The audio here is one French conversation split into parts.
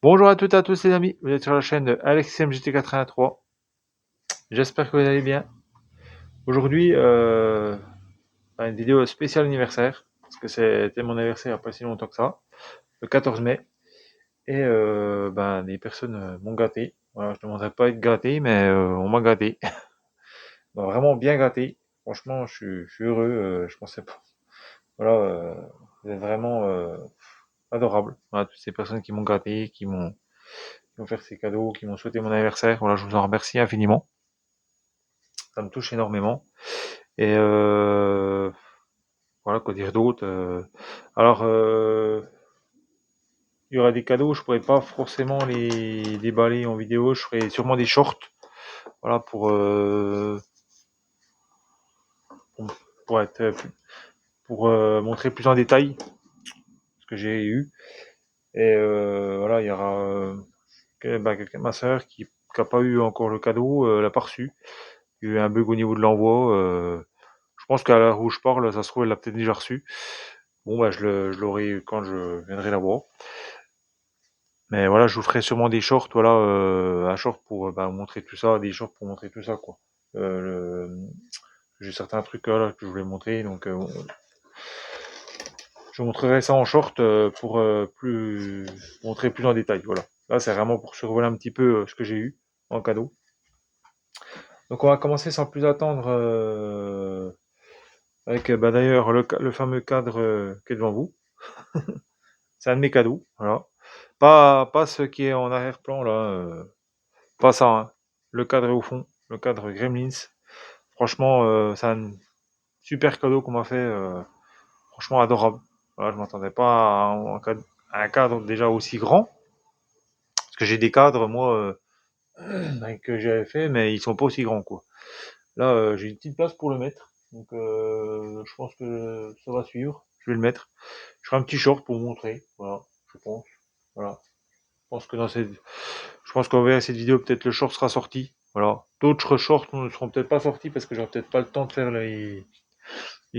Bonjour à toutes et à tous les amis, vous êtes sur la chaîne de AlexMJT83. J'espère que vous allez bien. Aujourd'hui, une vidéo spéciale anniversaire, parce que c'était mon anniversaire il n'y a pas si longtemps que ça, le 14 mai. Et des personnes m'ont gâté. Voilà, je ne demanderais pas à être gâté, mais on m'a gâté. On m'a vraiment bien gâté. Franchement, je suis heureux, je pensais pas. Voilà, vous êtes vraiment adorables. Voilà, toutes ces personnes qui m'ont gâté, qui m'ont fait ces cadeaux, qui m'ont souhaité mon anniversaire. Voilà, je vous en remercie infiniment. Ça me touche énormément. Et voilà, quoi dire d'autre. Alors, il y aura des cadeaux, je pourrais pas forcément les déballer en vidéo. Je ferai sûrement des shorts, voilà, pour être pour montrer plus en détail ce que j'ai eu. Et voilà, il y aura ma sœur qui a pas eu encore le cadeau, l'a pas reçu. Il y a eu un bug au niveau de l'envoi. Je pense qu'à l'heure où je parle, ça se trouve, elle l'a peut-être déjà reçu. Bon, bah, je l'aurai quand je viendrai la voir. Mais voilà, je vous ferai sûrement des shorts, voilà, un short pour montrer tout ça, des shorts pour montrer tout ça, quoi. J'ai certains trucs là que je voulais montrer, donc je vous montrerai ça en short pour plus montrer plus en détail. Voilà. Là, c'est vraiment pour survoler un petit peu ce que j'ai eu en cadeau. Donc, on va commencer sans plus attendre avec d'ailleurs le fameux cadre qui est devant vous. C'est un de mes cadeaux, voilà. Pas ce qui est en arrière-plan là, pas ça, hein. Le cadre est au fond, le cadre Gremlins. Franchement, c'est un super cadeau qu'on m'a fait, franchement adorable. Voilà, je m'attendais pas à un cadre déjà aussi grand, parce que j'ai des cadres moi que j'avais fait, mais ils sont pas aussi grands quoi. Là, j'ai une petite place pour le mettre, donc je pense que ça va suivre. Je vais le mettre. Je ferai un petit short pour vous montrer, voilà, je pense. Voilà. Je pense qu'en verra cette vidéo, peut-être le short sera sorti. Voilà. D'autres shorts ne seront peut-être pas sortis parce que j'aurai peut-être pas le temps de faire les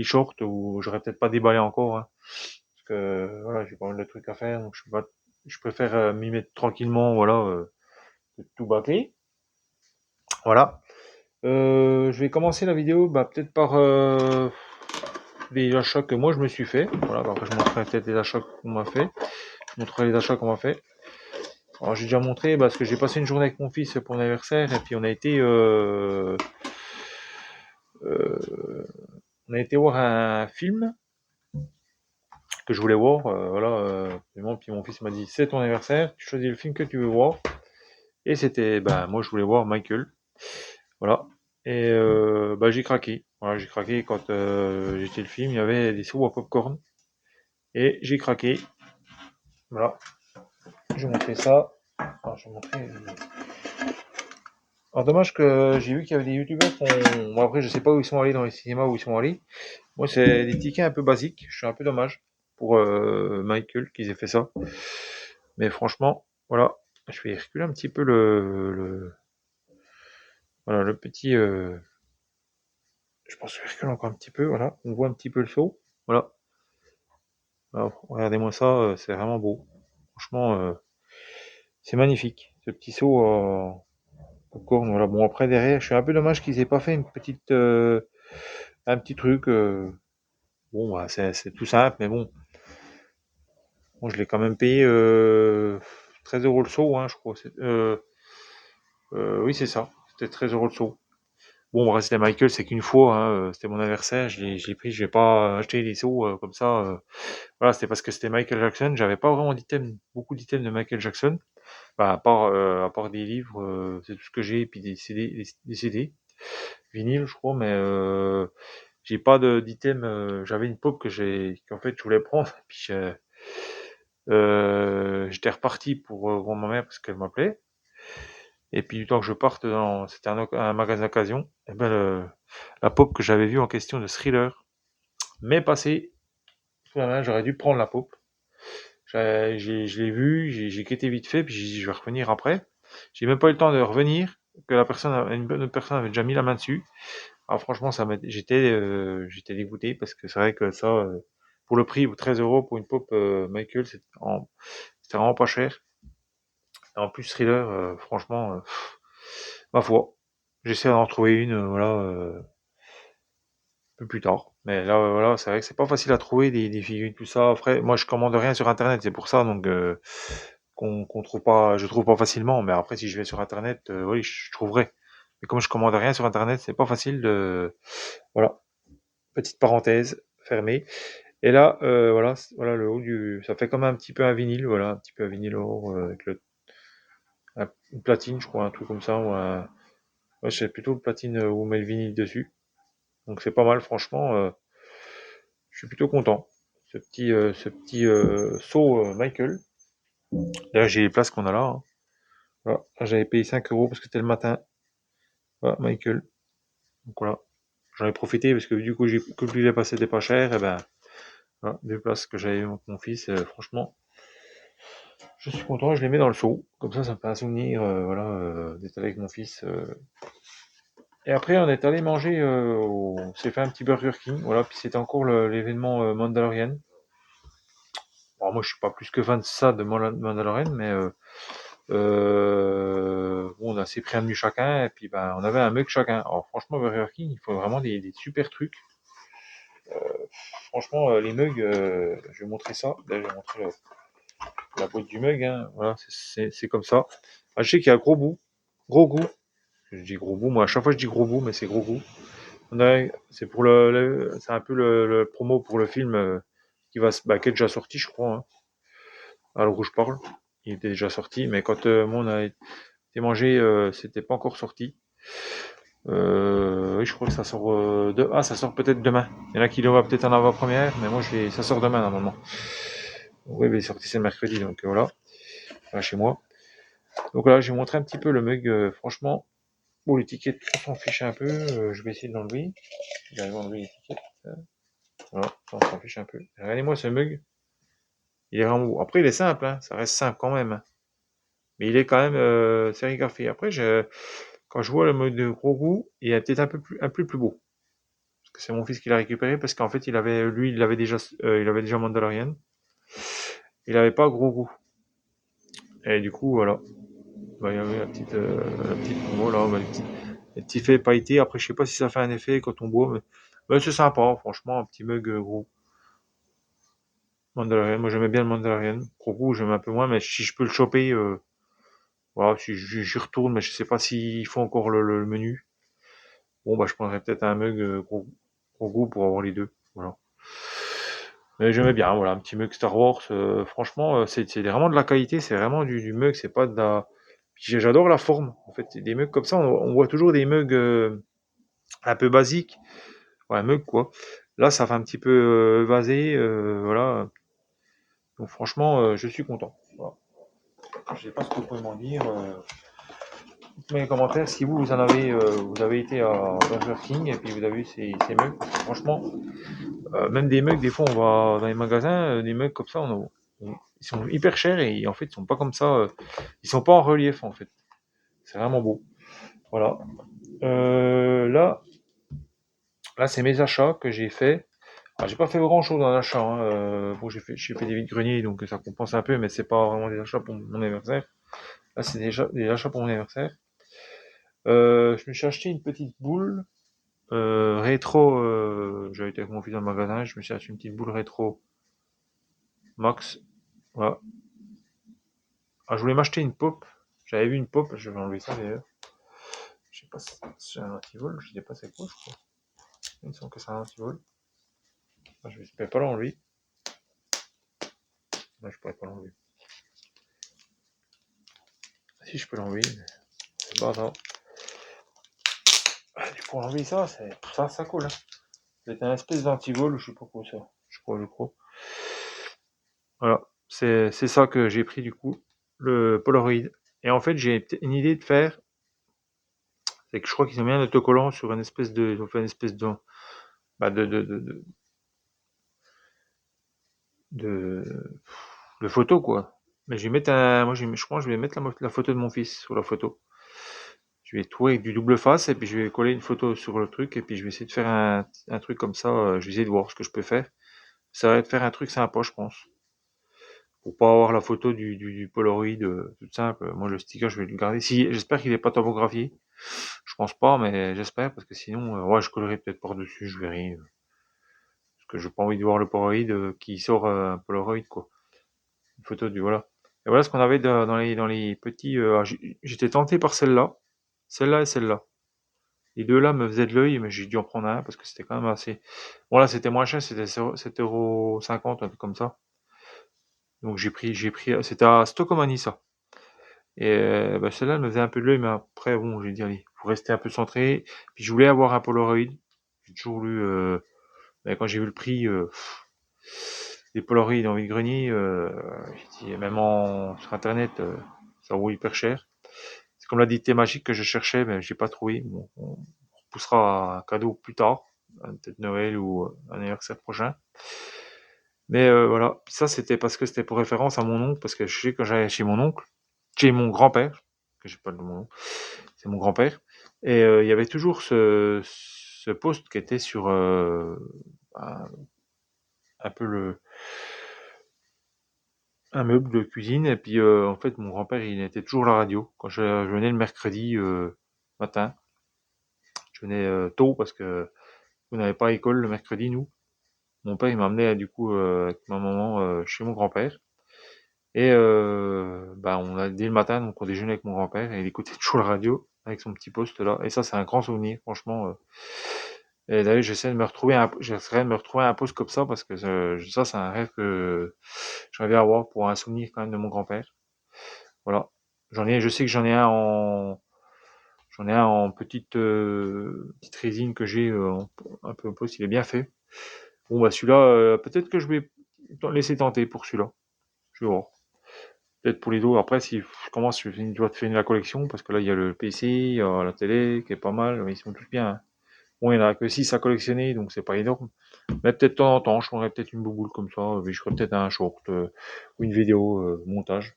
shorts ou j'aurais peut-être pas déballé encore, hein. Parce que voilà, j'ai pas mal de trucs à faire, donc je préfère m'y mettre tranquillement, voilà, que de tout bâcler. Voilà. Je vais commencer la vidéo, peut-être par les achats que moi je me suis fait. Voilà, après je montrerai peut-être les achats qu'on m'a fait. Je montrerai les achats qu'on m'a fait. Alors j'ai déjà montré parce que j'ai passé une journée avec mon fils pour l'anniversaire et puis euh, on a été voir un film que je voulais voir. Voilà, puis mon fils m'a dit c'est ton anniversaire, tu choisis le film que tu veux voir. Et c'était, moi je voulais voir Michael. Voilà. Et j'ai craqué. Voilà, j'ai craqué quand j'ai fait le film. Il y avait des sous à popcorn et j'ai craqué. Voilà. Je vais montrer ça. Alors, je vais montrer. Alors dommage que j'ai vu qu'il y avait des youtubeurs qui ont... Bon après je sais pas où ils sont allés dans les cinémas, où ils sont allés. Moi c'est des tickets un peu basiques, je suis un peu dommage pour Michael qu'ils aient fait ça. Mais franchement, voilà, je vais reculer un petit peu voilà, le petit... je pense que je recule encore un petit peu, voilà, on voit un petit peu le saut. Voilà, alors, regardez-moi ça, c'est vraiment beau. Franchement, c'est magnifique, ce petit saut popcorn. Voilà, bon après derrière, je suis un peu dommage qu'ils aient pas fait un petit truc... bon, c'est tout simple, mais bon, je l'ai quand même payé 13 € le saut, hein, je crois. Oui, c'est ça, c'était 13 € le saut. Bon, bref, c'était Michael, c'est qu'une fois, hein, c'était mon anniversaire, je l'ai pris, je vais pas acheter des sauts comme ça. Voilà, c'était parce que c'était Michael Jackson, j'avais pas vraiment beaucoup d'items de Michael Jackson, à part des livres, c'est tout ce que j'ai, et puis des CD, vinyle, je crois, mais j'ai pas d'items. J'avais une pop qu'en fait je voulais prendre, puis j'étais reparti pour voir ma mère parce qu'elle m'appelait. Et puis du temps que je parte c'était un magasin d'occasion, et la pop que j'avais vue en question de Thriller m'est passée sous la main. J'aurais dû prendre la pop. Je l'ai vue, j'ai quitté vite fait, puis j'ai dit je vais revenir après. J'ai même pas eu le temps de revenir, que une autre personne avait déjà mis la main dessus. Alors franchement, j'étais dégoûté parce que c'est vrai que ça, pour le prix, 13 € pour une pop Michael, c'était vraiment pas cher. Et en plus, thriller, franchement, ma foi, j'essaie d'en trouver une, voilà, un peu plus tard. Mais là, voilà, c'est vrai que c'est pas facile à trouver des figurines, tout ça. Après, moi, je commande rien sur Internet, c'est pour ça, donc qu'on trouve pas, je trouve pas facilement. Mais après, si je vais sur Internet, oui, je trouverai. Mais comme je commande rien sur Internet, c'est pas facile de, voilà. Petite parenthèse fermée. Et là, voilà, voilà le haut du, ça fait comme un petit peu un vinyle, voilà, un petit peu un vinyle or, avec une platine, je crois, un truc comme ça, ou un, ouais, c'est plutôt une platine où on met le vinyle dessus. Donc c'est pas mal, franchement, je suis plutôt content. Ce petit seau Michael. D'ailleurs, j'ai les places qu'on a là, hein. Voilà. Là, j'avais payé 5 € parce que c'était le matin. Voilà, Michael. Donc voilà. J'en ai profité parce que du coup, que le billet passé n'était pas cher, et ben, voilà, deux places que j'avais eu avec mon fils, franchement, je suis content, je les mets dans le seau. Comme ça me fait un souvenir, voilà, d'être avec mon fils. Et après, on est allé manger, on s'est fait un petit Burger King, voilà, puis c'était encore l'événement Mandalorian. Alors moi, je suis pas plus que fan de ça, de Mandalorian, mais bon, on a assez pris un menu chacun, et puis ben, on avait un mug chacun. Alors franchement, Burger King, il faut vraiment des super trucs. Franchement, les mugs, je vais montrer ça. Là, je vais montrer la boîte du mug, hein. Voilà, c'est comme ça. Ah, je sais qu'il y a gros bout, gros goût. Je dis gros bout, moi à chaque fois je dis gros bout, mais c'est gros goût. C'est pour c'est un peu le promo pour le film qui est déjà sorti, je crois, hein. Alors où je parle, il était déjà sorti, mais quand moi on a été mangé, c'était pas encore sorti. Oui, je crois que ça sort ça sort peut-être demain. Il y en a qui le voient peut-être en avant-première, mais moi ça sort demain normalement. Oui, mais sorti c'est le mercredi, donc voilà, là, chez moi. Donc là, j'ai montré un petit peu le mug, franchement. Bon, l'étiquette, on s'en fiche un peu, je vais essayer de l'enlever. J'arrive à enlever l'étiquette. Voilà, on s'en fiche un peu. Regardez-moi ce mug, il est vraiment beau. Après, il est simple, hein, ça reste simple quand même, hein. Mais il est quand même sérigraphié. Après, quand je vois le mug de gros goût, il est peut-être un peu plus beau. Parce que c'est mon fils qui l'a récupéré, parce qu'en fait, il avait déjà Mandalorian. Il avait pas gros goût. Et du coup, voilà. Bah, il y avait la petite promo là, bah, les petits faits pailletés. Après, je sais pas si ça fait un effet quand on boit, mais c'est sympa, franchement, un petit mug gros. Mandalorian, moi j'aimais bien le Mandalorian. Grogu, j'aime un peu moins, mais si je peux le choper, voilà, si j'y retourne, mais je sais pas s'ils font encore le menu. Bon, bah je prendrais peut-être un mug Grogu pour avoir les deux. Voilà. Mais j'aimais bien, voilà, un petit mug Star Wars. Franchement, c'est vraiment de la qualité, c'est vraiment du mug, c'est pas de la. J'adore la forme. En fait, des mugs comme ça, on voit toujours des mugs un peu basiques. Ouais, un mug quoi. Là, ça fait un petit peu vasé, voilà. Donc franchement, je suis content. Voilà. Je sais pas ce que vous pouvez m'en dire. Dites-moi dans les commentaires si vous avez été à Burger King et puis vous avez vu ces mugs. Franchement, même des mugs, des fois on va dans les magasins, des mugs comme ça, ils sont hyper chers et en fait ils sont pas comme ça, ils sont pas en relief en fait. C'est vraiment beau. Voilà. Là c'est mes achats que j'ai fait. Alors, j'ai pas fait grand chose en achat, hein. Bon, j'ai fait des vides-greniers donc ça compense un peu, mais c'est pas vraiment des achats pour mon anniversaire. Là c'est déjà des achats pour mon anniversaire. Je me suis acheté une petite boule rétro. J'avais été avec mon fils dans le magasin, je me suis acheté une petite boule rétro max. Voilà. Ah, je voulais m'acheter une pop. J'avais vu une pop, je vais enlever ça d'ailleurs. Je sais pas si c'est un antivol, je sais pas c'est quoi, je crois. Il me semble que c'est un antivol. Ah, je vais pas l'enlever. Non, je pourrais pas l'enlever. Si je peux l'enlever, mais c'est pas grave. Pour enlever ça, ça colle, hein. C'est un espèce d'antivol ou je sais pas quoi ça. Je crois. Voilà, c'est ça que j'ai pris du coup, le Polaroid. Et en fait, j'ai une idée de faire, c'est que je crois qu'ils ont mis un autocollant sur une espèce de, ils ont fait une espèce bah de, de photo quoi. Mais je vais mettre moi je crois que je vais mettre la photo de mon fils sur la photo. Je vais trouver avec du double face et puis je vais coller une photo sur le truc et puis je vais essayer de faire un truc comme ça. Je vais essayer de voir ce que je peux faire. Ça va être faire un truc sympa, je pense. pour pas avoir la photo du Polaroid toute simple. Moi, le sticker, je vais le garder. Si, j'espère qu'il est pas topographié. Je pense pas, mais j'espère, parce que sinon, ouais, je collerai peut-être par-dessus, je verrai. Parce que j'ai pas envie de voir le Polaroid qui sort un Polaroid, quoi. Une photo du, voilà. Et voilà ce qu'on avait dans les petits. J'étais tenté par celle-là et celle-là. Les deux là me faisaient de l'œil, mais j'ai dû en prendre un parce que c'était quand même assez. Bon, là, c'était moins cher, c'était 7,50 €, un truc comme ça. Donc c'était à Stocomanie, ça. Et bah, celle-là elle me faisait un peu de l'œil, mais après, bon, j'ai dit, allez, faut rester un peu centré. Puis je voulais avoir un Polaroid. J'ai toujours voulu. Mais quand j'ai vu le prix des Polaroid en vide-grenier, j'ai dit, même sur internet, ça vaut hyper cher. C'est comme la dictée magique que je cherchais, mais j'ai pas trouvé. Bon, on repoussera un cadeau plus tard, peut-être Noël ou un anniversaire prochain. Mais voilà, puis ça c'était parce que c'était pour référence à mon oncle, parce que je sais quand j'allais chez mon oncle, chez mon grand-père, que j'ai pas le nom, c'est mon grand-père, et il y avait toujours ce poste qui était sur un, un peu un meuble de cuisine, et puis en fait mon grand-père il était toujours à la radio quand je venais le mercredi matin. Je venais tôt parce que vous n'avez pas école le mercredi, nous. Mon père il m'emmenait du coup avec ma maman chez mon grand-père. Et bah, on a dès le matin, donc on déjeunait avec mon grand-père et il écoutait toujours la radio avec son petit poste là. Et ça, c'est un grand souvenir, franchement. Et d'ailleurs, j'essaierai de me retrouver un poste comme ça parce que ça, c'est un rêve que j'aimerais bien avoir pour un souvenir quand même de mon grand-père. Voilà. Je sais que j'en ai un en petite résine que j'ai un peu au poste. Il est bien fait. Bon, bah celui-là, peut-être que je vais laisser tenter pour celui-là. Je vais voir. Peut-être pour les dos. Après, si je commence, je dois te finir la collection, parce que là, il y a le PC, il y a la télé, qui est pas mal, mais ils sont tous bien, hein. Bon, il y en a que 6 à collectionner, donc c'est pas énorme. Mais peut-être de temps en temps, je prendrai peut-être une bouboule comme ça, mais je ferai peut-être un short, ou une vidéo montage.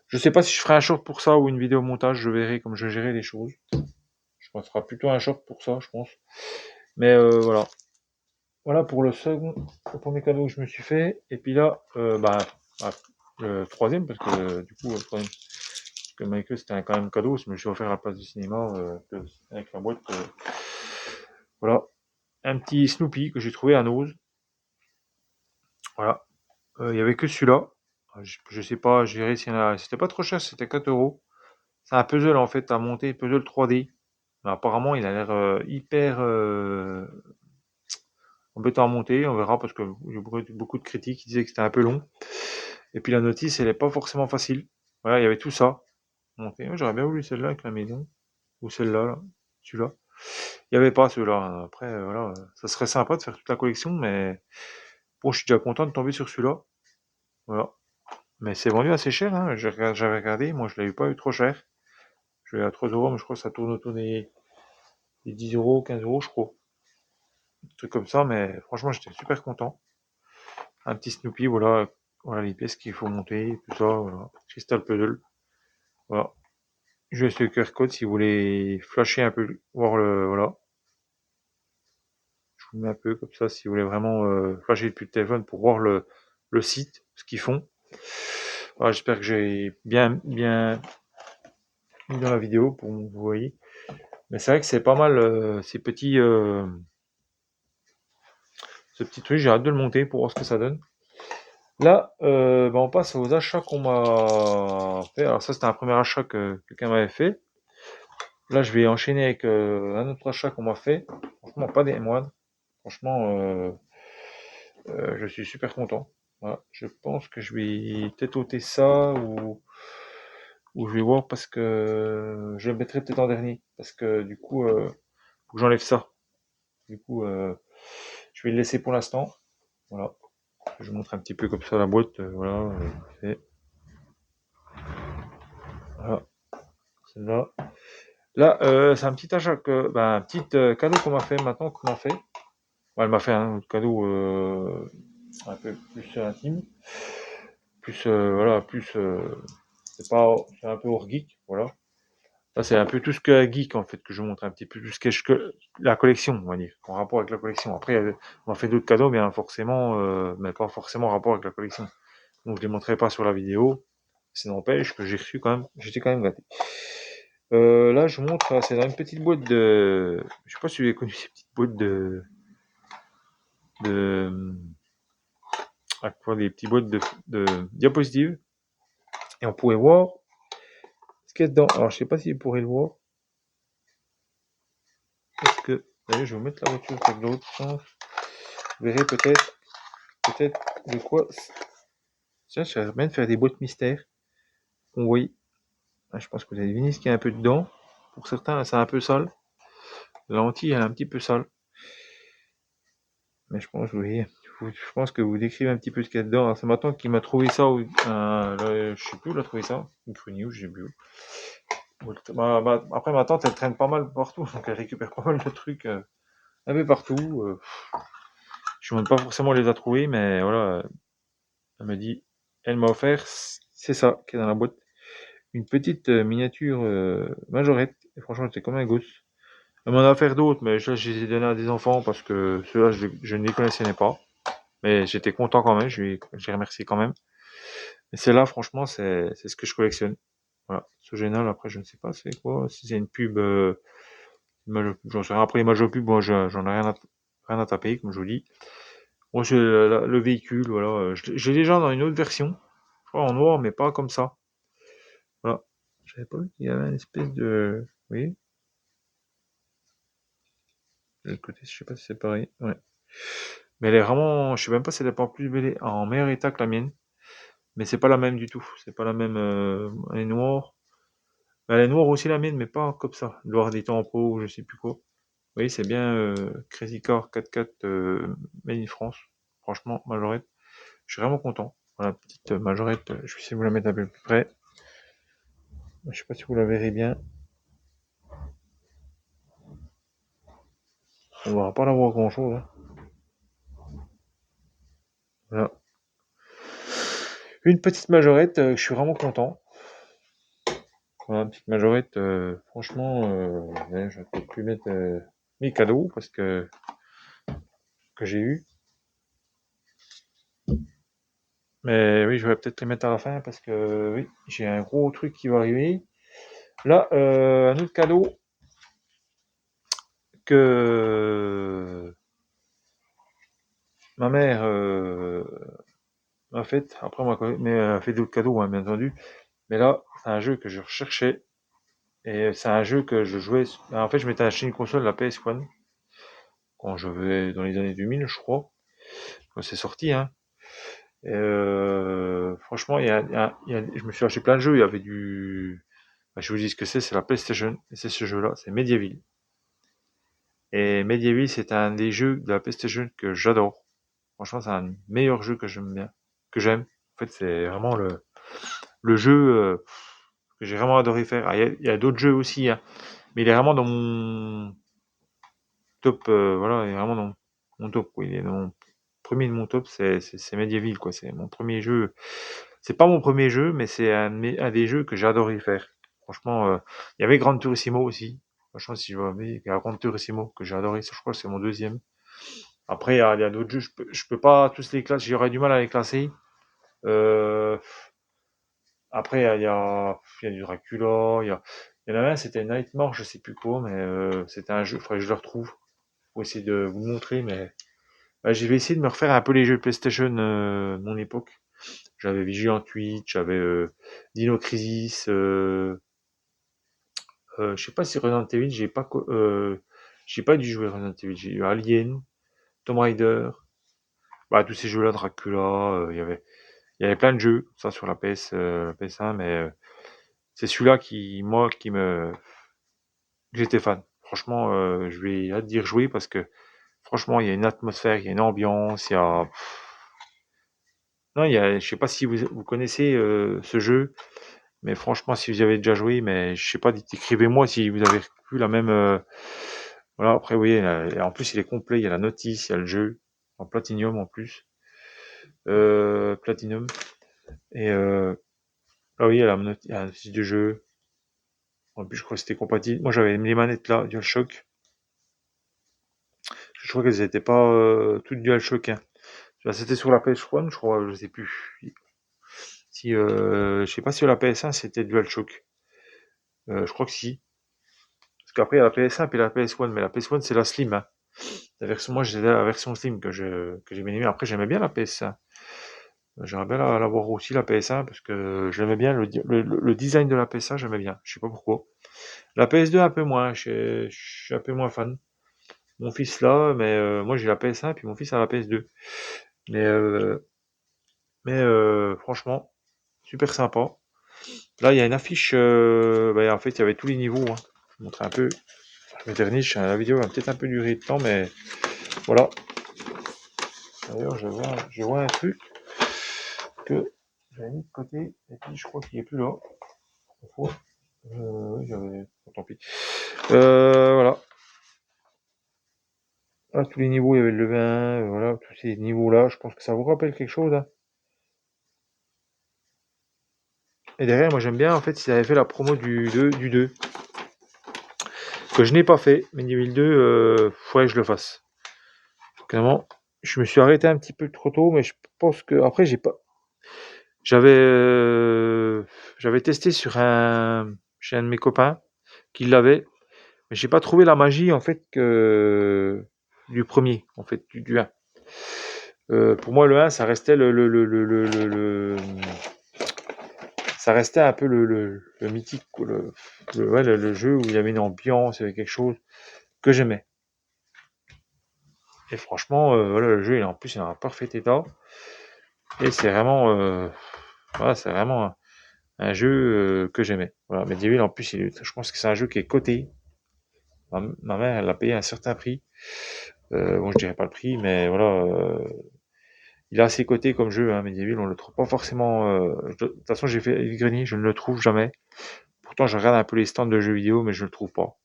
Je sais pas si je ferai un short pour ça ou une vidéo montage, je verrai comme je gérerai les choses. Je pense que ce sera plutôt un short pour ça, je pense. Mais voilà. Voilà pour le premier cadeau que je me suis fait. Et puis là, le troisième, parce que du coup, le troisième, que Michael c'était quand même cadeau, je me suis offert à la place du cinéma avec la boîte. Voilà, un petit Snoopy que j'ai trouvé à Nose. Voilà, il y avait que celui-là. Je sais pas, j'ai réussi c'était pas trop cher, c'était 4 €. C'est un puzzle en fait à monter, puzzle 3D. Mais apparemment, il a l'air hyper embêtant à monter. On verra parce que j'ai beaucoup de critiques qui disaient que c'était un peu long. Et puis la notice, elle est pas forcément facile. Voilà, il y avait tout ça. Monter. J'aurais bien voulu celle-là avec la maison. Ou celle-là, là. Celui-là. Il n'y avait pas ceux-là. Après, voilà, ça serait sympa de faire toute la collection, mais bon, je suis déjà content de tomber sur celui-là. Voilà. Mais c'est vendu assez cher, hein. J'avais regardé, moi je l'avais pas eu trop cher. Je l'ai à 3 €, mais je crois que ça tourne autour des 10 €, 15 €, je crois. Un truc comme ça, mais franchement, j'étais super content. Un petit Snoopy, voilà, voilà les pièces qu'il faut monter, tout ça, voilà. Crystal Puzzle. Voilà. Je laisse le QR code si vous voulez flasher un peu, voir voilà. Je vous mets un peu comme ça si vous voulez vraiment flasher depuis le téléphone pour voir le site, ce qu'ils font. Voilà, j'espère que j'ai bien mis dans la vidéo pour que vous voyez. Mais c'est vrai que c'est pas mal ce petit truc, j'ai hâte de le monter pour voir ce que ça donne. Là, on passe aux achats qu'on m'a fait. Alors ça, c'était un premier achat que quelqu'un m'avait fait. Là, je vais enchaîner avec un autre achat qu'on m'a fait. Franchement, pas des moindres. Franchement, je suis super content. Voilà. Je pense que je vais peut-être ôter ça ou je vais voir parce que je le mettrai peut-être en dernier. Parce que du coup, faut que j'enlève ça. Du coup, je vais le laisser pour l'instant. Voilà. Je vous montre un petit peu comme ça la boîte. Voilà. Voilà. Celle-là. Là, c'est un petit achat un petit cadeau qu'on m'a fait maintenant, qu'on m'a fait. Bon, elle m'a fait un cadeau un peu plus intime, plus voilà, plus c'est un peu hors geek, voilà. Là, c'est un peu tout ce que geek en fait que je montre un petit peu tout ce que la collection, on va dire, en rapport avec la collection. Après, on m'a fait d'autres cadeaux, bien forcément, mais pas forcément en rapport avec la collection. donc je les montrerai pas sur la vidéo. Ça n'empêche que j'étais quand même gâté. Là, je vous montre, c'est dans une petite boîte de, je sais pas si vous avez connu ces petites boîtes de, des petites boîtes de diapositives. Et on pourrait voir ce qu'il y a dedans. Alors, je sais pas si vous pourrez le voir. Parce que, d'ailleurs, je vais vous mettre la voiture de l'autre sens. Vous verrez peut-être de quoi. Tiens, ça serait bien de faire des boîtes mystères. On voit. Ah, je pense que vous avez deviné ce qu'il y a un peu dedans. Pour certains, c'est un peu sale. La lentille, elle est un petit peu sale. Mais je pense que vous décrivez un petit peu ce qu'il y a dedans. Alors, c'est ma tante qui m'a trouvé ça. Je sais plus où elle a trouvé ça. Une frunie où, je sais plus où. Après, ma tante, elle traîne pas mal partout. Donc, elle récupère pas mal de trucs un peu partout. Je ne demande pas forcément les a trouvés, mais voilà. Elle m'a dit, elle m'a offert, c'est ça qui est dans la boîte. Une petite miniature majorette. Et franchement, j'étais comme un gosse. Elle m'en a offert d'autres, mais je les ai donnés à des enfants parce que ceux-là, je ne les connaissais pas. Mais j'étais content quand même, je les remercié quand même. Et celle-là, franchement, c'est ce que je collectionne. Voilà. Ce génial, après, je ne sais pas c'est quoi. Si c'est une pub, j'en sais rien. Après, les major pubs, moi, j'en ai rien à taper, comme je vous dis. Moi, c'est le véhicule, voilà. J'ai déjà dans une autre version. Je crois en noir, mais pas comme ça. Voilà. J'avais pas vu qu'il y avait une espèce de, vous voyez? De l'autre côté, je sais pas si c'est pareil. Ouais. Mais elle est vraiment, je sais même pas si elle est pas plus belle, en meilleur état que la mienne. Mais c'est pas la même du tout. C'est pas la même, elle est noire. Elle est noire aussi la mienne, mais pas comme ça. Noir des tampons, ou je sais plus quoi. Vous voyez, c'est bien Crazy Car 4x4 Made in France. Franchement, majorette. Je suis vraiment content. Voilà, petite majorette. Je vais essayer de vous la mettre un peu plus près. Je sais pas si vous la verrez bien. On va pas la voir grand chose. Hein. Voilà. Une petite majorette, je suis vraiment content. Voilà, une petite majorette, franchement, je vais peut-être plus mettre mes cadeaux parce que j'ai eu. Mais oui, je vais peut-être les mettre à la fin parce que oui, j'ai un gros truc qui va arriver. Là, un autre cadeau que ma mère m'a fait. Après, mais elle a fait d'autres cadeaux, hein, bien entendu. Mais là, c'est un jeu que je recherchais. Et c'est un jeu que je jouais. En fait, je m'étais acheté une console, la PS1, quand je vais dans les années 2000, je crois. Quand c'est sorti, hein. Et franchement, je me suis acheté plein de jeux. Il y avait du. Bah, je vous dis ce que c'est la PlayStation. Et c'est ce jeu-là, c'est Medieval. Et Medieval, c'est un des jeux de la PlayStation que j'adore. Franchement, c'est un meilleur jeu que j'aime bien, que j'aime. En fait, c'est vraiment le jeu que j'ai vraiment adoré faire. Ah, il y a d'autres jeux aussi, hein, mais il est vraiment dans mon top. Voilà, il est vraiment dans mon top. Quoi. Il est dans mon premier de mon top, c'est Medieval, quoi. C'est mon premier jeu. C'est pas mon premier jeu, mais c'est un des jeux que j'ai adoré faire. Franchement, il y avait Gran Turismo aussi. Franchement, si je vois, il y a Gran Turismo que j'ai adoré. Ça, je crois que c'est mon deuxième. Après, il y a d'autres jeux. Je peux pas tous les classer. J'aurais du mal à les classer. Euh, Après, il y a du Dracula. Il y en a un, c'était Nightmare, je sais plus quoi, mais c'était un jeu. Il faudrait que je le retrouve pour essayer de vous le montrer. Mais je vais essayer de me refaire un peu les jeux PlayStation de mon époque. J'avais Vigilant 8, j'avais Dino Crisis. Je sais pas si Resident Evil, j'ai pas dû jouer Resident Evil. J'ai eu Alien, Tomb Raider. Bah, tous ces jeux-là, Dracula. Il y avait plein de jeux, ça sur la la PS1, mais c'est celui-là que j'étais fan. Franchement, je vais hâte d'y rejouer parce que franchement, il y a une atmosphère, il y a une ambiance, il y a, non, je sais pas si vous connaissez ce jeu, mais franchement, si vous y avez déjà joué, mais je sais pas, écrivez-moi si vous avez vu la même. Voilà, après, vous voyez, en plus, il est complet, il y a la notice, il y a le jeu en Platinum en plus, Platinum, et ah oui, il y a la notice du jeu. En plus, je crois que c'était compatible. Moi, j'avais les manettes là, DualShock. Je crois qu'elles n'étaient pas toutes DualShock, hein. C'était sur la PS1, je crois, je sais plus. Si, je sais pas si la PS1 c'était DualShock. Je crois que si. Parce qu'après il y a la PS1 et la PS1, mais la PS1 c'est la Slim, hein. Moi j'ai la version Slim que j'ai bien aimé. Après j'aimais bien la PS1. J'aimerais bien la voir aussi la PS1 parce que j'aimais bien le design de la PS1, j'aimais bien. Je sais pas pourquoi. La PS2 un peu moins, je suis un peu moins fan. Mon fils là, mais moi j'ai la PS1 puis mon fils a la PS2. Mais franchement, super sympa. Là, il y a une affiche, en fait, il y avait tous les niveaux, hein. Je vous montre un peu. Je m'éterniche, la vidéo va peut-être un peu durer de temps, mais voilà. D'ailleurs, je vois un truc que j'avais mis de côté, et puis je crois qu'il est plus là. Oui, tant pis. Voilà. Là, tous les niveaux, il y avait le level 1, voilà, tous ces niveaux-là, je pense que ça vous rappelle quelque chose, hein. Et derrière, moi j'aime bien, en fait, ils avaient fait la promo du 2, que je n'ai pas fait, mais niveau 2, faudrait que je le fasse. Clairement, je me suis arrêté un petit peu trop tôt, mais je pense que après j'ai pas. J'avais j'avais testé chez un de mes copains qui l'avait, mais j'ai pas trouvé la magie en fait que du premier, en fait, du 1. Pour moi, le 1, ça restait ça restait un peu le mythique, quoi, ouais, le jeu où il y avait une ambiance, il y avait quelque chose que j'aimais. Et franchement, voilà, le jeu, en plus, il est en parfait état. Et c'est vraiment, voilà, c'est vraiment un jeu que j'aimais. Voilà, Medieval, en plus, je pense que c'est un jeu qui est coté. Ma mère, elle l'a payé un certain prix. Bon, je dirais pas le prix, mais voilà, il a assez coté comme jeu, hein, Medieval. On le trouve pas forcément. De toute façon, j'ai fait le grenier, je ne le trouve jamais. Pourtant, je regarde un peu les stands de jeux vidéo, mais je le trouve pas.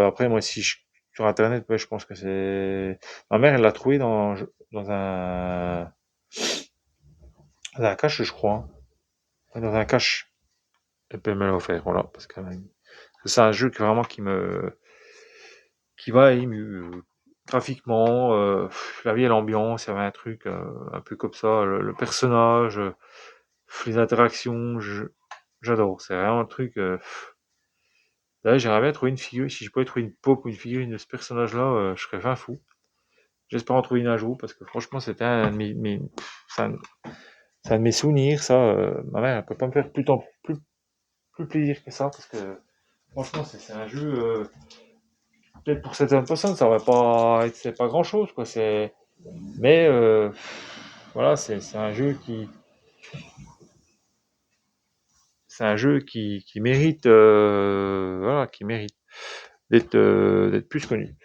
Après, moi, sur Internet, ouais, je pense que c'est. Ma mère, elle l'a trouvé dans dans un cache, je crois, hein. Ouais, dans un cache. Elle peut me l'offrir, voilà, parce que c'est un jeu vraiment qui va ému, graphiquement, la vie et l'ambiance, il y avait un truc un peu comme ça, le personnage, les interactions, j'adore. C'est vraiment un truc. Là, j'aimerais bien trouver une figure. Si je pouvais trouver une pop ou une figurine de ce personnage-là, je serais fin fou. J'espère en trouver une un jour parce que franchement, c'était un de c'est un de mes souvenirs. Ça, ma mère, elle peut pas me faire plus plaisir que ça parce que franchement, c'est un jeu. Peut-être pour certaines personnes, ça aurait pas, c'est pas grand chose, quoi. Mais voilà, c'est un jeu qui mérite, voilà, qui mérite d'être plus connu.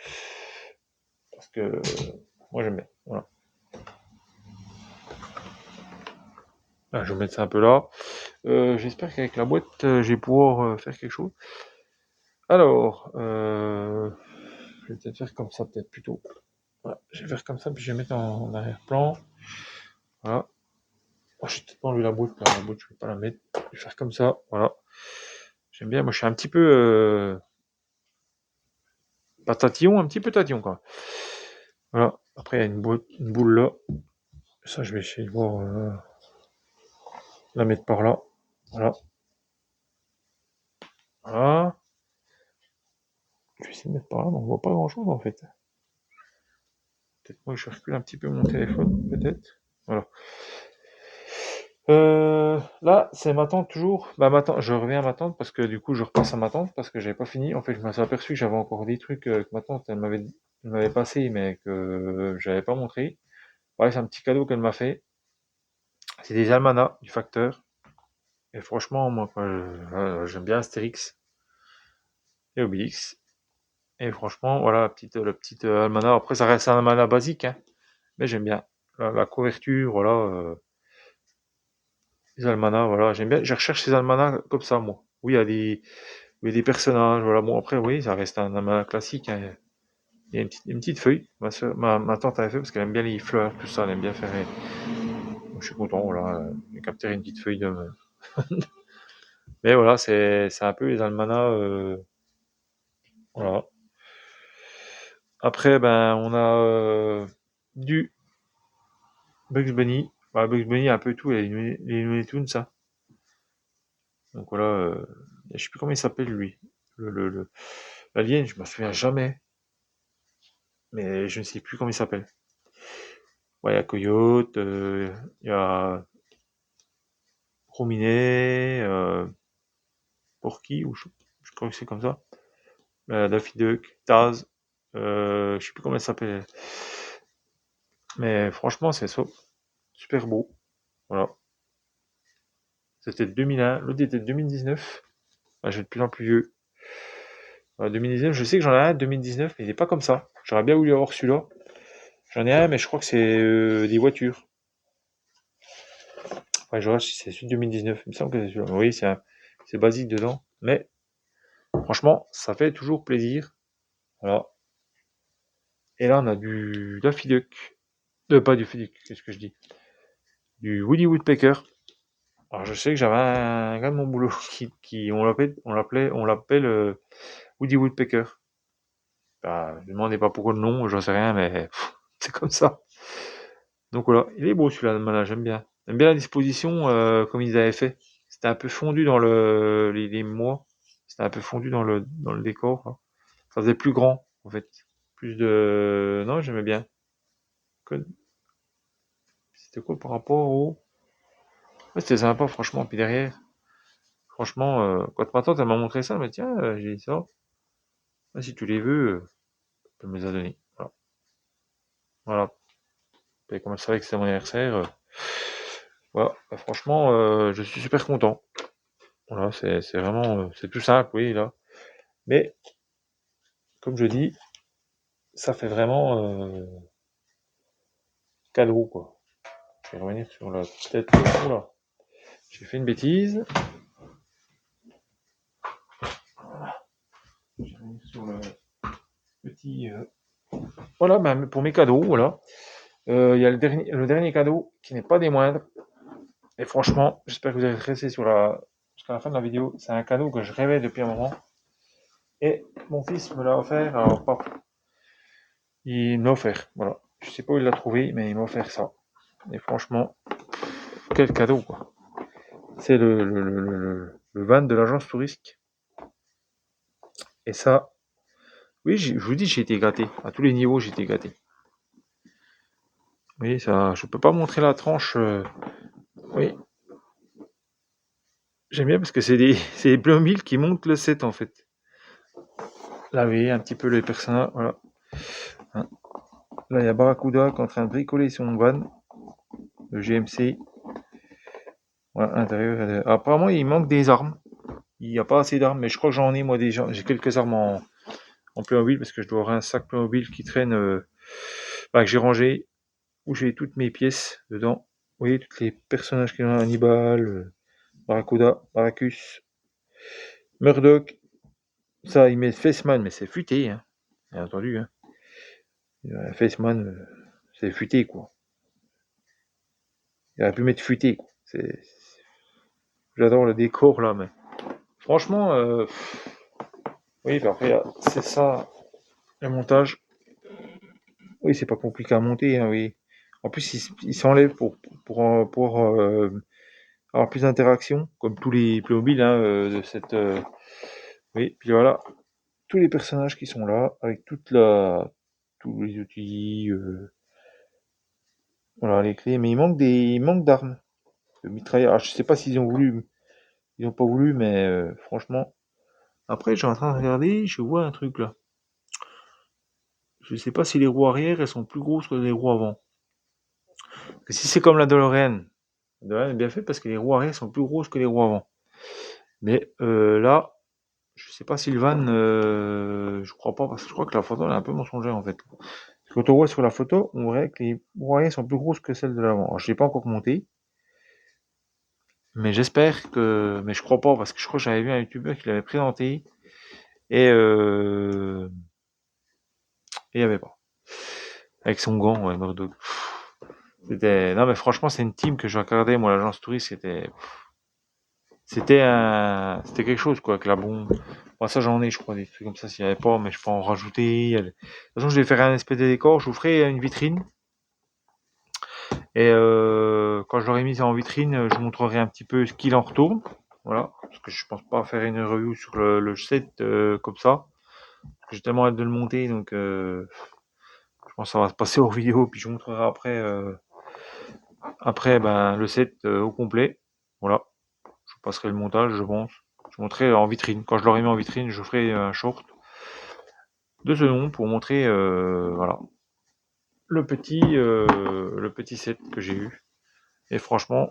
Parce que moi j'aime bien. Voilà. Ah, je vais mettre ça un peu là. J'espère qu'avec la boîte, je vais pouvoir faire quelque chose. Alors, je vais peut-être faire comme ça, peut-être plutôt. Voilà, je vais faire comme ça, puis je vais mettre en arrière-plan. Voilà. Oh, j'ai peut-être pas enlevé la boîte, là. La boîte, je vais pas la mettre. Je vais faire comme ça, voilà. J'aime bien, moi je suis un petit peu pas tatillon, un petit peu tatillon quoi. Voilà. Après il y a une boule là. Ça je vais essayer de voir la mettre par là. Voilà. Voilà. Je vais essayer de mettre par là, mais on voit pas grand chose en fait. Peut-être moi je recule un petit peu mon téléphone, peut-être. Voilà. Là, c'est ma tante toujours. Bah ma tante, je reviens à ma tante parce que du coup je repasse à ma tante parce que j'avais pas fini. En fait, je me suis aperçu que j'avais encore des trucs que ma tante elle m'avait passé mais que j'avais pas montré. Ouais, c'est un petit cadeau qu'elle m'a fait. C'est des almanachs du facteur. Et franchement, moi, j'aime bien Astérix et Obélix. Et franchement, voilà, la petite almanach. Après, ça reste un almanach basique, hein, mais j'aime bien. La couverture, voilà, les almanachs, voilà, j'aime bien. Je recherche ces almanachs comme ça, moi. Oui, il y a des personnages, voilà. Bon, après, oui, ça reste un almanach classique, hein. Il y a une petite feuille. Ma tante avait fait parce qu'elle aime bien les fleurs, tout ça, elle aime bien faire. Je suis content, voilà, j'ai capté une petite feuille de. Mais voilà, c'est un peu les almanachs, voilà. Après, ben, on a du Bugs Bunny. Bugs Bunny, il y a un peu tout, il y a les Looney Tunes, ça. Donc voilà, je sais plus comment il s'appelle, lui. L'alien, je me souviens jamais, mais je ne sais plus comment il s'appelle. Ouais, il y a Coyote, il y a Rominet, Porky, ou je crois que c'est comme ça. Daffy Duck, Taz, je sais plus comment elle s'appelle. Mais franchement, c'est super beau. Voilà. C'était 2001, l'autre était 2019. Ah, j'ai de plus en plus vieux. 2019, je sais que j'en ai un 2019, mais il est pas comme ça. J'aurais bien voulu avoir celui-là. J'en ai un, mais je crois que c'est des voitures. Ouais, je regarde si c'est celui de 2019. Il me semble que c'est celui-là. Oui, c'est basique dedans. Mais franchement, ça fait toujours plaisir. Voilà. Et là, on a du Daffy Duck. Pas du Daffy Duck, qu'est-ce que je dis? Du Woody Woodpecker. Alors, je sais que j'avais un gars de mon boulot on l'appelle Woody Woodpecker. Bah, je me demandais pas pourquoi le nom, j'en sais rien, mais c'est comme ça. Donc voilà, il est beau celui-là, j'aime bien. J'aime bien la disposition comme ils avaient fait. C'était un peu fondu dans les mois. C'était un peu fondu dans le décor, hein. Ça faisait plus grand, en fait. Plus de... Non, j'aimais bien. C'était quoi par rapport au... Ouais, c'était sympa, franchement. Puis derrière, franchement, quand ma tante elle m'a montré ça, elle m'a dit, tiens, j'ai dit ça. Ah, si tu les veux, tu peux me les a donnés. Voilà. Voilà. Et comme elle savait que c'était mon anniversaire, voilà. Bah, franchement, je suis super content. Voilà, c'est vraiment, c'est tout simple, oui, là. Mais, comme je dis, ça fait vraiment cadeau, quoi. Je vais revenir sur la tête. Oula, j'ai fait une bêtise. Je vais revenir sur le petit. Voilà, bah, pour mes cadeaux, voilà. Il y a le dernier cadeau qui n'est pas des moindres. Et franchement, j'espère que vous allez rester jusqu'à la fin de la vidéo. C'est un cadeau que je rêvais depuis un moment. Et mon fils me l'a offert. Alors, pas. Il me l'a offert. Voilà. Je sais pas où il l'a trouvé, mais il m'a offert ça. Et franchement, quel cadeau, quoi. C'est le van de l'agence touristique. Et ça, oui, je vous dis, j'ai été gâté. À tous les niveaux, j'ai été gâté. Oui, ça, je peux pas montrer la tranche. Oui, j'aime bien parce que c'est des Playmobil qui montent le set, en fait. Là, vous voyez un petit peu les personnages. Voilà. Hein. Là, il y a Barracuda qui est en train de bricoler son van, le GMC. Voilà, à l'intérieur. Apparemment, il manque des armes. Il n'y a pas assez d'armes, mais je crois que j'en ai, moi, déjà. J'ai quelques armes en Playmobil parce que je dois avoir un sac Playmobil qui traîne, que j'ai rangé, où j'ai toutes mes pièces dedans. Vous voyez, tous les personnages qui ont Hannibal, Barracuda, Barracus, Murdoch. Ça, il met Faceman, mais c'est futé, hein. Bien entendu, hein. Faceman, c'est futé, quoi. Il aurait pu mettre futé, quoi. J'adore le décor, là, mais franchement, oui, bah après, c'est ça, le montage. Oui, c'est pas compliqué à monter, hein, oui. En plus, il s'enlève pour avoir plus d'interaction, comme tous les Playmobil, hein, de cette... Oui, puis voilà, tous les personnages qui sont là, avec tous les outils, voilà, les clés, mais il manque d'armes, de mitrailleur. Alors, je sais pas s'ils ont voulu, ils ont pas voulu, mais franchement. Après, j'ai en train de regarder, je vois un truc là. Je sais pas si les roues arrière, elles sont plus grosses que les roues avant. Parce que si c'est comme la DeLorean est bien fait parce que les roues arrière sont plus grosses que les roues avant. Mais là, je sais pas si le van, je crois pas, parce que je crois que la photo elle est un peu mensongère en fait. Parce que quand on voit sur la photo, on voit que les roues arrière sont plus grosses que celles de l'avant. Alors, je l'ai pas encore monté, mais j'espère que. Mais je crois pas, parce que je crois que j'avais vu un youtubeur qui l'avait présenté, et il y avait pas. Avec son gant, ouais, Murdoch. C'était. Non, mais franchement, c'est une team que je regardais, moi, l'agence touriste, c'était quelque chose, quoi, avec la bombe. Moi, ça, j'en ai, je crois, des trucs comme ça, s'il n'y avait pas, mais je peux en rajouter. De toute façon, je vais faire un espèce de décor, je vous ferai une vitrine. Et quand je l'aurai mise en vitrine, je montrerai un petit peu ce qu'il en retourne. Voilà, parce que je pense pas faire une review sur le set comme ça. J'ai tellement hâte de le monter, donc je pense que ça va se passer hors vidéo, puis je montrerai après ben, le set au complet. Voilà, je passerai le montage, je pense. Je montrerai en vitrine. Quand je l'aurai mis en vitrine, je ferai un short de ce nom pour montrer voilà, le petit set que j'ai eu. Et franchement,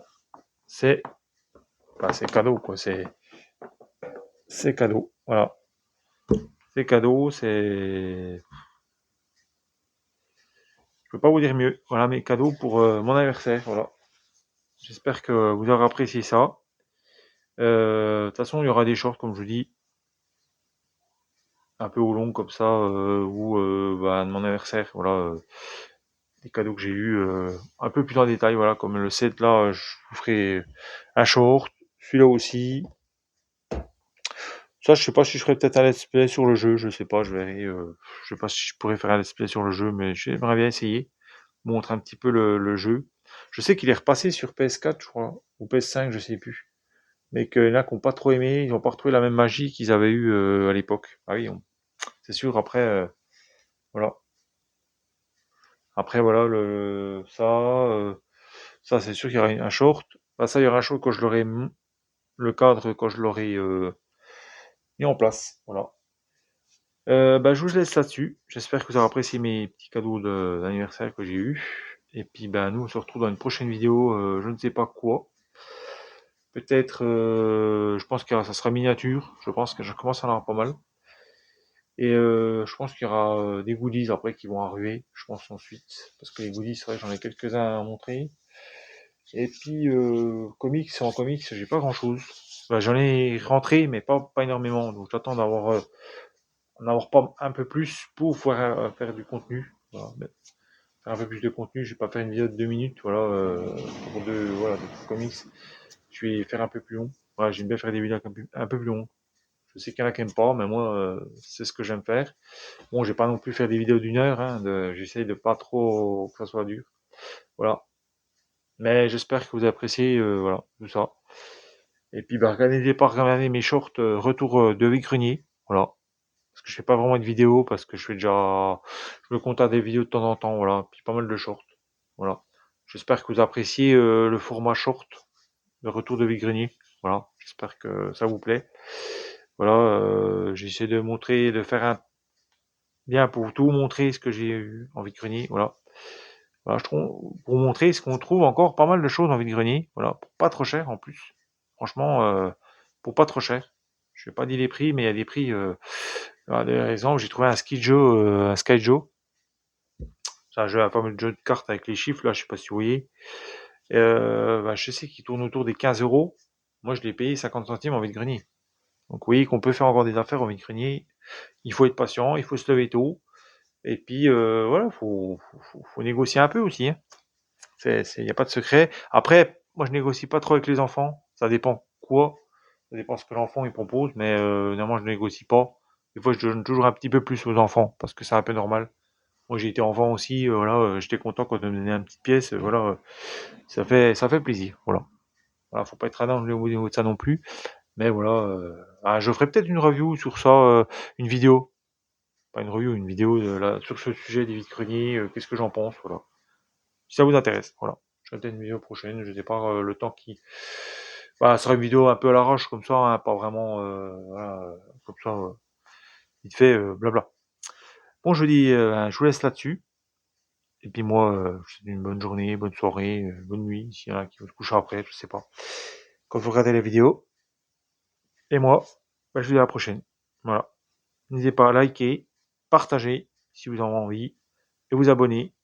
c'est c'est cadeau, quoi. C'est cadeau. Voilà. C'est cadeau, c'est. Je peux pas vous dire mieux. Voilà mes cadeaux pour mon anniversaire. Voilà. J'espère que vous aurez apprécié ça. De toute façon, il y aura des shorts, comme je vous dis, un peu au long comme ça, ou de mon anniversaire. Voilà, des cadeaux que j'ai eu un peu plus en détail. Voilà, comme le set là, je vous ferai un short. Celui-là aussi. Ça, je sais pas si je ferai peut-être un let's play sur le jeu. Je sais pas, je verrai. Je sais pas si je pourrais faire un let's play sur le jeu, mais j'aimerais bien essayer. Montre un petit peu le jeu. Je sais qu'il est repassé sur PS4, je crois, ou PS5, je sais plus. Mais qu'il y en a qui n'ont pas trop aimé, ils n'ont pas retrouvé la même magie qu'ils avaient eu à l'époque. Ah oui, c'est sûr, après, voilà. Après, voilà, ça c'est sûr qu'il y aura un short. Bah, ça, il y aura un short quand je l'aurai, le cadre, quand je l'aurai mis en place. Voilà. Je vous laisse là-dessus. J'espère que vous aurez apprécié mes petits cadeaux d'anniversaire que j'ai eu. Et puis, nous, on se retrouve dans une prochaine vidéo, je ne sais pas quoi. Peut-être, je pense que ça sera miniature. Je pense que je commence à en avoir pas mal. Et je pense qu'il y aura des goodies après qui vont arriver, je pense ensuite. Parce que les goodies, c'est vrai, j'en ai quelques-uns à montrer. Et puis, en comics, j'ai pas grand-chose. J'en ai rentré, mais pas énormément. Donc j'attends d'en avoir pas un peu plus pour pouvoir faire du contenu. Voilà. Faire un peu plus de contenu, je vais pas faire une vidéo de 2 minutes, voilà, pour de comics. Je vais faire un peu plus long. Voilà, j'aime bien faire des vidéos un peu plus longues. Je sais qu'il y en a qui n'aiment pas, mais moi, c'est ce que j'aime faire. Bon, j'ai pas non plus faire des vidéos d'une heure, hein, j'essaye de pas trop que ça soit dur. Voilà. Mais j'espère que vous appréciez, voilà, tout ça. Et puis, n'hésitez pas à regarder mes shorts retour de Vic-Grenier. Voilà. Parce que je fais pas vraiment de vidéos, parce que je me compte à des vidéos de temps en temps, voilà. Puis pas mal de shorts. Voilà. J'espère que vous appréciez le format short, le retour de Vic-Grenier. Voilà. J'espère que ça vous plaît. Voilà. J'essaie de montrer, de faire un bien pour tout montrer ce que j'ai eu en vide-grenier. Voilà. Voilà, je trouve, pour montrer ce qu'on trouve encore pas mal de choses en vide-grenier. Voilà, pour pas trop cher en plus. Franchement, pour pas trop cher. Je vais pas dire les prix, mais il y a des prix. Par exemple, j'ai trouvé un Sky Joe. C'est un fameux jeu de cartes avec les chiffres là. Je sais pas si vous voyez. Je sais qu'il tourne autour des 15 euros. Moi, je l'ai payé 50 centimes en vide-grenier. Donc, vous voyez qu'on peut faire encore des affaires en vide-grenier. Il faut être patient, il faut se lever tôt. Et puis voilà, faut négocier un peu aussi, hein. Y a pas de secret. Après, moi je négocie pas trop avec les enfants. Ça dépend quoi. Ça dépend ce que l'enfant il propose, mais normalement je négocie pas. Des fois je donne toujours un petit peu plus aux enfants parce que c'est un peu normal. Moi j'ai été enfant aussi, voilà, j'étais content quand on me donnait une petite pièce, voilà, ça fait plaisir, voilà. Voilà, faut pas être radin au niveau de ça non plus. Mais voilà, je ferai peut-être une review sur ça, une vidéo. Pas une review, une vidéo sur ce sujet des vides-greniers, qu'est-ce que j'en pense, voilà. Si ça vous intéresse, voilà. Je ferai peut-être une vidéo prochaine, je sais pas le temps qui. Ça sera une vidéo un peu à l'arrache comme ça, hein, pas vraiment, voilà, comme ça, vite fait, blabla. Bon, je vous laisse là-dessus. Et puis moi, je vous souhaite une bonne journée, bonne soirée, bonne nuit, s'il y en a qui vont se coucher après, je sais pas. Quand vous regardez la vidéo. Et moi, je vous dis à la prochaine. Voilà. N'hésitez pas à liker, partager si vous en avez envie, et vous abonner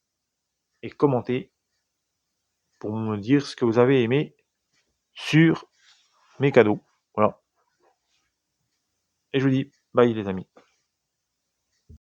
et commenter pour me dire ce que vous avez aimé sur mes cadeaux. Voilà. Et je vous dis bye les amis.